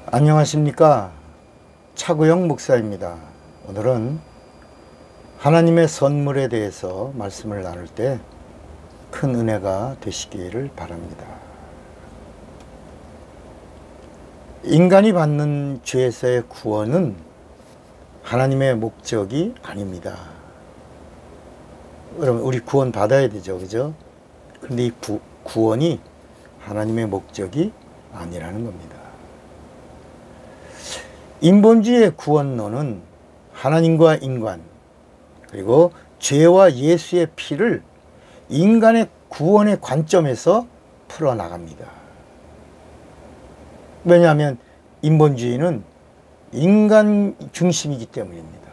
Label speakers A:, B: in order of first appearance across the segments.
A: 안녕하십니까. 차구영 목사입니다. 오늘은 하나님의 선물에 대해서 말씀을 나눌 때 큰 은혜가 되시기를 바랍니다. 인간이 받는 죄에서의 구원은 하나님의 목적이 아닙니다. 여러분, 우리 구원 받아야 되죠, 그죠? 근데 이 구원이 하나님의 목적이 아니라는 겁니다. 인본주의의 구원론은 하나님과 인간, 그리고 죄와 예수의 피를 인간의 구원의 관점에서 풀어나갑니다. 왜냐하면 인본주의는 인간 중심이기 때문입니다.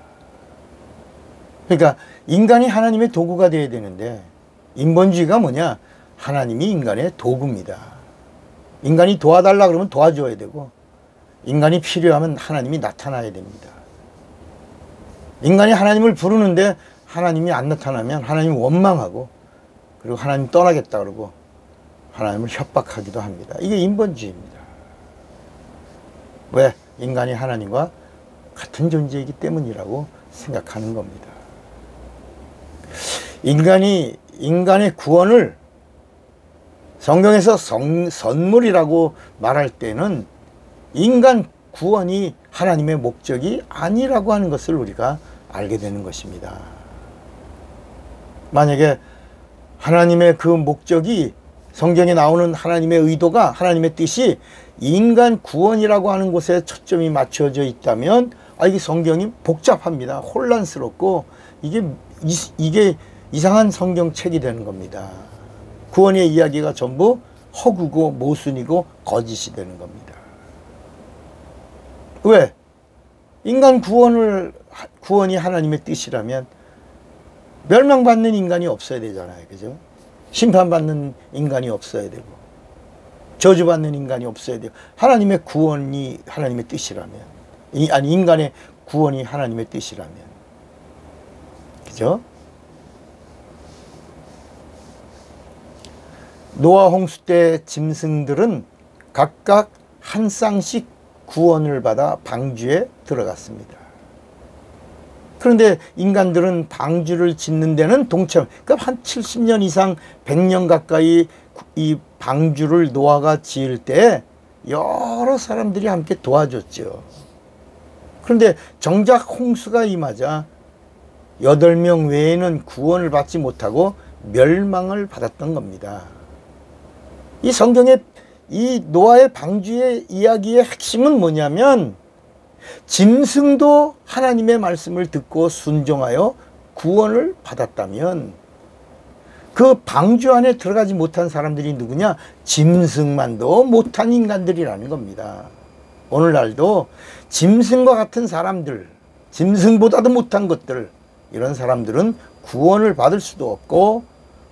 A: 그러니까 인간이 하나님의 도구가 되어야 되는데, 인본주의가 뭐냐? 하나님이 인간의 도구입니다. 인간이 도와달라 그러면 도와줘야 되고, 인간이 필요하면 하나님이 나타나야 됩니다. 인간이 하나님을 부르는데 하나님이 안 나타나면 하나님이 원망하고, 그리고 하나님 떠나겠다 그러고 하나님을 협박하기도 합니다. 이게 인본주의입니다. 왜? 인간이 하나님과 같은 존재이기 때문이라고 생각하는 겁니다. 인간의 구원을 성경에서 선물이라고 말할 때는 인간 구원이 하나님의 목적이 아니라고 하는 것을 우리가 알게 되는 것입니다. 만약에 하나님의 그 목적이, 성경에 나오는 하나님의 의도가, 하나님의 뜻이 인간 구원이라고 하는 곳에 초점이 맞춰져 있다면, 이게 성경이 복잡합니다. 혼란스럽고 이게 이상한 성경책이 되는 겁니다. 구원의 이야기가 전부 허구고 모순이고 거짓이 되는 겁니다. 왜? 인간 구원이 하나님의 뜻이라면 멸망받는 인간이 없어야 되잖아요. 그죠? 심판받는 인간이 없어야 되고, 저주받는 인간이 없어야 되고, 하나님의 구원이 하나님의 뜻이라면, 인간의 구원이 하나님의 뜻이라면. 그죠? 노아 홍수 때 짐승들은 각각 한 쌍씩 구원을 받아 방주에 들어갔습니다. 그런데 인간들은 방주를 짓는 데는 동참, 그러니까 한 70년 이상 100년 가까이 이 방주를 노아가 지을 때 여러 사람들이 함께 도와줬죠. 그런데 정작 홍수가 임하자 8명 외에는 구원을 받지 못하고 멸망을 받았던 겁니다. 이 성경의 이 노아의 방주의 이야기의 핵심은 뭐냐면, 짐승도 하나님의 말씀을 듣고 순종하여 구원을 받았다면 그 방주 안에 들어가지 못한 사람들이 누구냐? 짐승만도 못한 인간들이라는 겁니다. 오늘날도 짐승과 같은 사람들, 짐승보다도 못한 것들, 이런 사람들은 구원을 받을 수도 없고,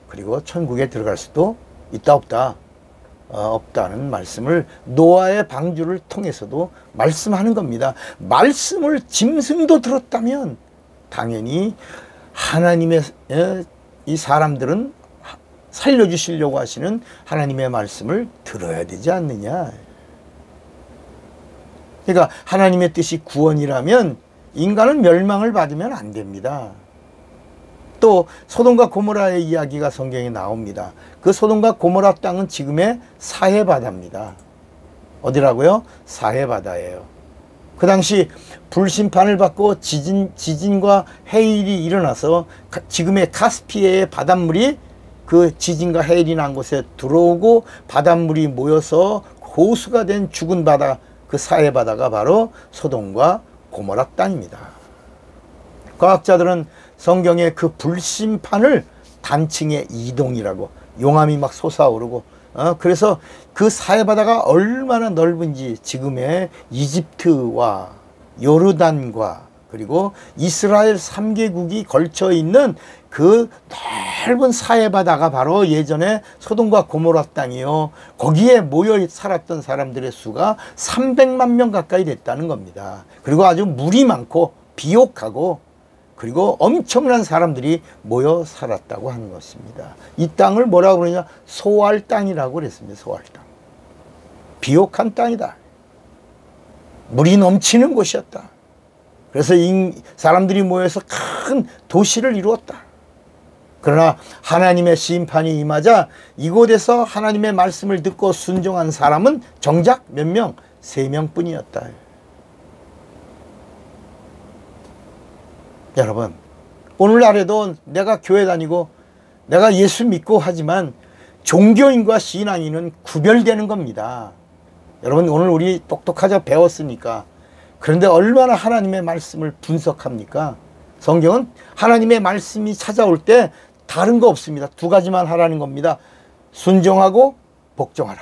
A: 그리고 천국에 들어갈 수도 있다 없다? 없다는 말씀을 노아의 방주를 통해서도 말씀하는 겁니다. 말씀을 짐승도 들었다면 당연히 하나님의 이 사람들은 살려주시려고 하시는 하나님의 말씀을 들어야 되지 않느냐. 그러니까 하나님의 뜻이 구원이라면 인간은 멸망을 받으면 안 됩니다. 또 소돔과 고모라의 이야기가 성경에 나옵니다. 그 소돔과 고모라 땅은 지금의 사해바다입니다. 어디라고요? 사해바다예요. 그 당시 불심판을 받고 지진과 해일이 일어나서 지금의 카스피해의 바닷물이 그 지진과 해일이 난 곳에 들어오고 바닷물이 모여서 호수가 된 죽은 바다, 그 사해바다가 바로 소돔과 고모라 땅입니다. 과학자들은 성경의 그 불심판을 단층의 이동이라고, 용암이 막 솟아오르고, 그래서 그 사해바다가 얼마나 넓은지 지금의 이집트와 요르단과 그리고 이스라엘 3개국이 걸쳐 있는 그 넓은 사해바다가 바로 예전에 소돔과 고모라 땅이요. 거기에 모여 살았던 사람들의 수가 300만 명 가까이 됐다는 겁니다. 그리고 아주 물이 많고 비옥하고, 그리고 엄청난 사람들이 모여 살았다고 하는 것입니다. 이 땅을 뭐라고 그러냐? 소알 땅이라고 그랬습니다. 소알 땅. 비옥한 땅이다. 물이 넘치는 곳이었다. 그래서 사람들이 모여서 큰 도시를 이루었다. 그러나 하나님의 심판이 임하자 이곳에서 하나님의 말씀을 듣고 순종한 사람은 정작 몇 명? 3명뿐이었다. 여러분, 오늘날에도 내가 교회 다니고 내가 예수 믿고 하지만 종교인과 신앙인은 구별되는 겁니다. 여러분, 오늘 우리 똑똑하자 배웠으니까. 그런데 얼마나 하나님의 말씀을 분석합니까? 성경은 하나님의 말씀이 찾아올 때 다른 거 없습니다. 2가지만 하라는 겁니다. 순종하고 복종하라.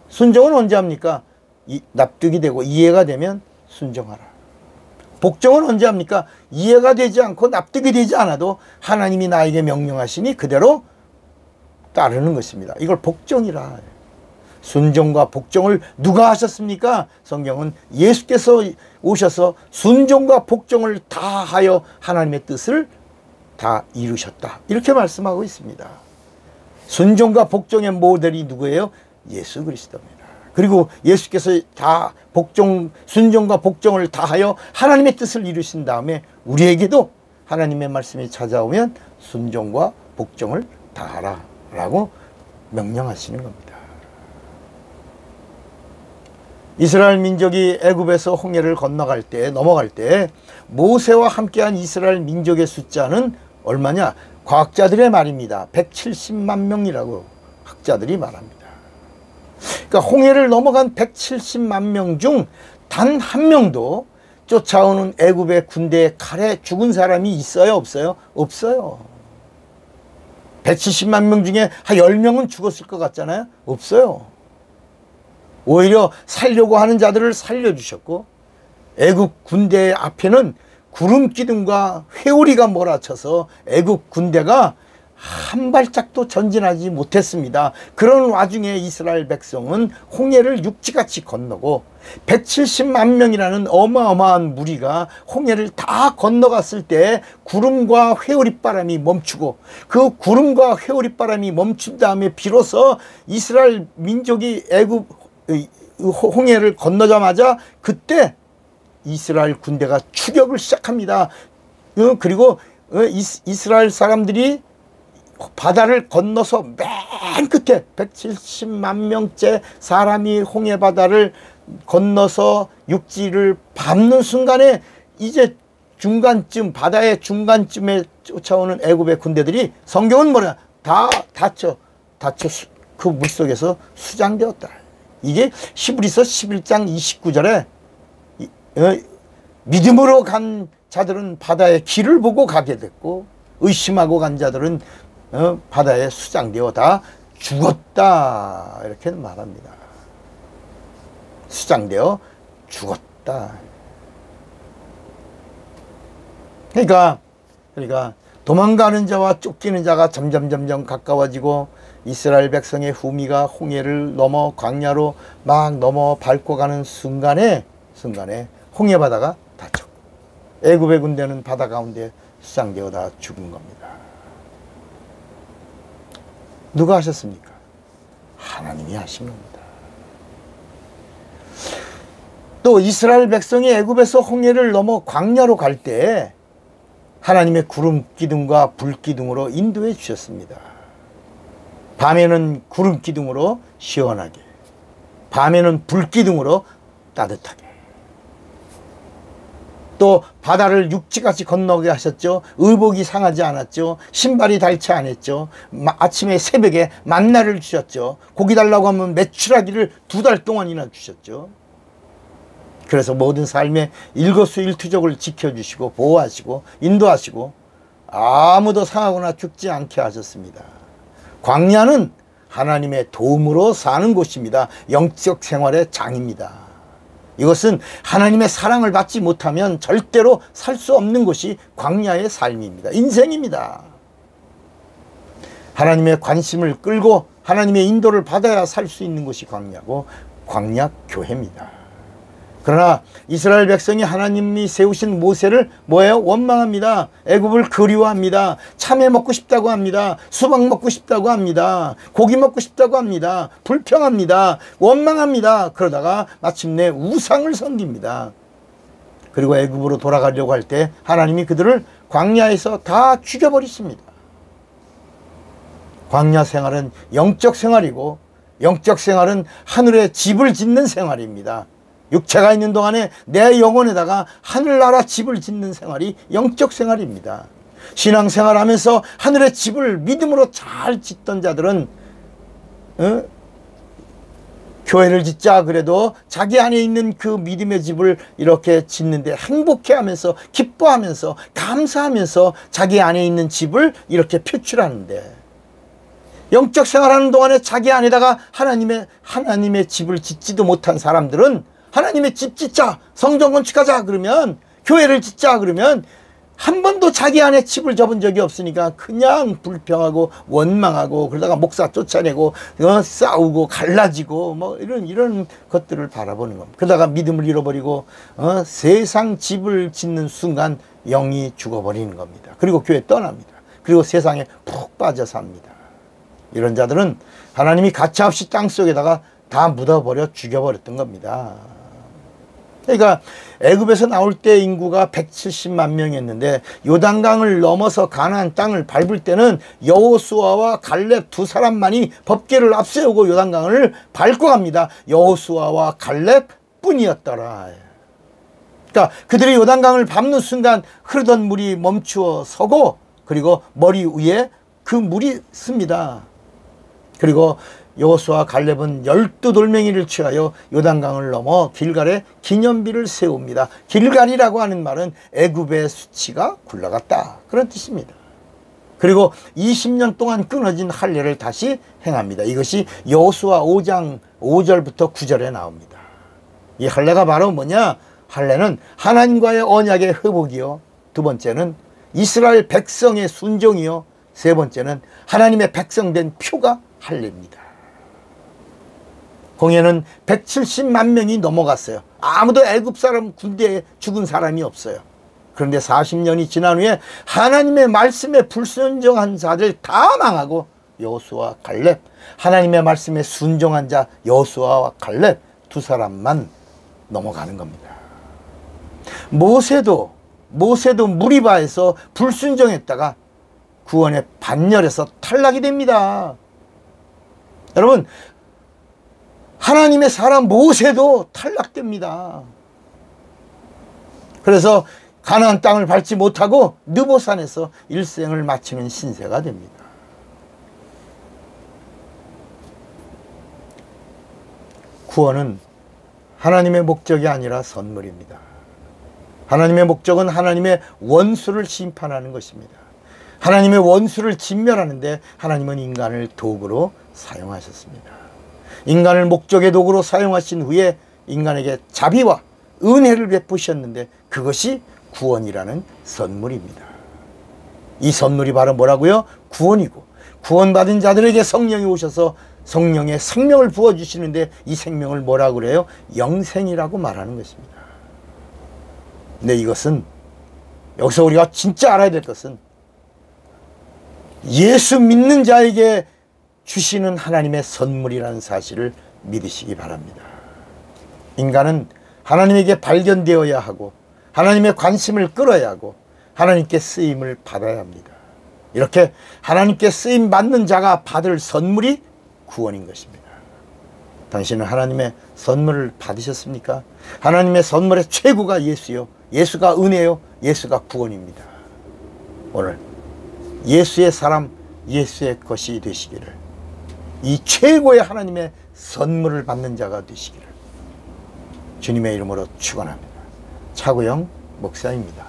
A: 순종은 언제 합니까? 납득이 되고 이해가 되면 순종하라. 복종은 언제 합니까? 이해가 되지 않고 납득이 되지 않아도 하나님이 나에게 명령하시니 그대로 따르는 것입니다. 이걸 복종이라. 순종과 복종을 누가 하셨습니까? 성경은 예수께서 오셔서 순종과 복종을 다하여 하나님의 뜻을 다 이루셨다. 이렇게 말씀하고 있습니다. 순종과 복종의 모델이 누구예요? 예수 그리스도입니다. 그리고 예수께서 다 순종과 복종을 다하여 하나님의 뜻을 이루신 다음에 우리에게도 하나님의 말씀이 찾아오면 순종과 복종을 다하라 라고 명령하시는 겁니다. 이스라엘 민족이 애굽에서 홍해를 넘어갈 때 모세와 함께한 이스라엘 민족의 숫자는 얼마냐? 과학자들의 말입니다. 170만 명이라고 학자들이 말합니다. 그러니까 홍해를 넘어간 170만 명 중 단 한 명도 쫓아오는 애굽의 군대의 칼에 죽은 사람이 있어요? 없어요? 없어요. 170만 명 중에 한 10명은 죽었을 것 같잖아요? 없어요. 오히려 살려고 하는 자들을 살려주셨고 애굽 군대 앞에는 구름 기둥과 회오리가 몰아쳐서 애굽 군대가 한 발짝도 전진하지 못했습니다. 그런 와중에 이스라엘 백성은 홍해를 육지같이 건너고 170만 명이라는 어마어마한 무리가 홍해를 다 건너갔을 때 구름과 회오리바람이 멈추고 그 구름과 회오리바람이 멈춘 다음에 비로소 이스라엘 민족이 애굽 홍해를 건너자마자 그때 이스라엘 군대가 추격을 시작합니다. 그리고 이스라엘 사람들이 바다를 건너서 맨 끝에 170만 명째 사람이 홍해 바다를 건너서 육지를 밟는 순간에 이제 중간쯤 바다의 중간쯤에 쫓아오는 애굽의 군대들이 성경은 뭐냐? 다 다쳐 그 물속에서 수장되었다. 이게 히브리서 11장 29절에 믿음으로 간 자들은 바다의 길을 보고 가게 됐고 의심하고 간 자들은 바다에 수장되어 다 죽었다 이렇게 말합니다. 수장되어 죽었다. 그러니까 도망가는 자와 쫓기는 자가 점점 가까워지고 이스라엘 백성의 후미가 홍해를 넘어 광야로 막 넘어 밟고 가는 순간에 홍해 바다가 닫혔고 애굽의 군대는 바다 가운데 수장되어 다 죽은 겁니다. 누가 하셨습니까? 하나님이 하신 겁니다. 또 이스라엘 백성이 애굽에서 홍해를 넘어 광야로 갈 때 하나님의 구름 기둥과 불 기둥으로 인도해 주셨습니다. 밤에는 구름 기둥으로 시원하게, 밤에는 불 기둥으로 따뜻하게. 또 바다를 육지같이 건너게 하셨죠. 의복이 상하지 않았죠. 신발이 닳지 않았죠. 아침에 새벽에 만나를 주셨죠. 고기 달라고 하면 메추라기를 2달 동안이나 주셨죠. 그래서 모든 삶의 일거수일투족을 지켜주시고 보호하시고 인도하시고 아무도 상하거나 죽지 않게 하셨습니다. 광야는 하나님의 도움으로 사는 곳입니다. 영적 생활의 장입니다. 이것은 하나님의 사랑을 받지 못하면 절대로 살 수 없는 것이 광야의 삶입니다. 인생입니다. 하나님의 관심을 끌고 하나님의 인도를 받아야 살 수 있는 것이 광야고 광야 교회입니다. 그러나 이스라엘 백성이 하나님이 세우신 모세를 뭐예요? 원망합니다. 애굽을 그리워합니다. 참외 먹고 싶다고 합니다. 수박 먹고 싶다고 합니다. 고기 먹고 싶다고 합니다. 불평합니다. 원망합니다. 그러다가 마침내 우상을 섬깁니다. 그리고 애굽으로 돌아가려고 할 때 하나님이 그들을 광야에서 다 죽여버리십니다. 광야 생활은 영적 생활이고, 영적 생활은 하늘에 집을 짓는 생활입니다. 육체가 있는 동안에 내 영혼에다가 하늘나라 집을 짓는 생활이 영적 생활입니다. 신앙생활 하면서 하늘의 집을 믿음으로 잘 짓던 자들은 교회를 짓자 그래도 자기 안에 있는 그 믿음의 집을 이렇게 짓는데 행복해하면서 기뻐하면서 감사하면서 자기 안에 있는 집을 이렇게 표출하는데, 영적 생활하는 동안에 자기 안에다가 하나님의 집을 짓지도 못한 사람들은 하나님의 집 짓자, 성전 건축하자 그러면, 교회를 짓자 그러면 한 번도 자기 안에 집을 접은 적이 없으니까 그냥 불평하고 원망하고, 그러다가 목사 쫓아내고 싸우고 갈라지고 뭐 이런 것들을 바라보는 겁니다. 그러다가 믿음을 잃어버리고 세상 집을 짓는 순간 영이 죽어버리는 겁니다. 그리고 교회 떠납니다. 그리고 세상에 푹 빠져 삽니다. 이런 자들은 하나님이 가차없이 땅속에다가 다 묻어버려 죽여버렸던 겁니다. 그러니까 애굽에서 나올 때 인구가 170만 명이었는데 요단강을 넘어서 가나안 땅을 밟을 때는 여호수아와 갈렙 두 사람만이 법궤를 앞세우고 요단강을 밟고 갑니다. 여호수아와 갈렙 뿐이었더라. 그러니까 그들이 요단강을 밟는 순간 흐르던 물이 멈추어 서고, 그리고 머리 위에 그 물이 씁니다. 그리고 여호수아 갈렙은 12돌멩이를 취하여 요단강을 넘어 길갈에 기념비를 세웁니다. 길갈이라고 하는 말은 애굽의 수치가 굴러갔다, 그런 뜻입니다. 그리고 20년 동안 끊어진 할례를 다시 행합니다. 이것이 여호수아 5장 5절부터 9절에 나옵니다. 이 할례가 바로 뭐냐? 할례는 하나님과의 언약의 회복이요, 두 번째는 이스라엘 백성의 순종이요, 세 번째는 하나님의 백성된 표가 할례입니다. 공예는 170만 명이 넘어갔어요. 아무도 애굽 사람 군대에 죽은 사람이 없어요. 그런데 40년이 지난 후에 하나님의 말씀에 불순종한 자들 다 망하고 여호수아 갈렙, 하나님의 말씀에 순종한 자 여호수아와 갈렙 두 사람만 넘어가는 겁니다. 모세도 무리바에서 불순종했다가 구원의 반열에서 탈락이 됩니다. 여러분, 하나님의 사람 모세도 탈락됩니다. 그래서 가나안 땅을 밟지 못하고 느보산에서 일생을 마치는 신세가 됩니다. 구원은 하나님의 목적이 아니라 선물입니다. 하나님의 목적은 하나님의 원수를 심판하는 것입니다. 하나님의 원수를 진멸하는데 하나님은 인간을 도구로 사용하셨습니다. 인간을 목적의 도구로 사용하신 후에 인간에게 자비와 은혜를 베푸셨는데 그것이 구원이라는 선물입니다. 이 선물이 바로 뭐라고요? 구원이고, 구원받은 자들에게 성령이 오셔서 성령의 생명을 부어주시는데 이 생명을 뭐라고 그래요? 영생이라고 말하는 것입니다. 근데 이것은, 여기서 우리가 진짜 알아야 될 것은 예수 믿는 자에게 주시는 하나님의 선물이라는 사실을 믿으시기 바랍니다. 인간은 하나님에게 발견되어야 하고 하나님의 관심을 끌어야 하고 하나님께 쓰임을 받아야 합니다. 이렇게 하나님께 쓰임 받는 자가 받을 선물이 구원인 것입니다. 당신은 하나님의 선물을 받으셨습니까? 하나님의 선물의 최고가 예수요, 예수가 은혜요, 예수가 구원입니다. 오늘 예수의 사람, 예수의 것이 되시기를, 이 최고의 하나님의 선물을 받는 자가 되시기를 주님의 이름으로 축원합니다. 차구영 목사입니다.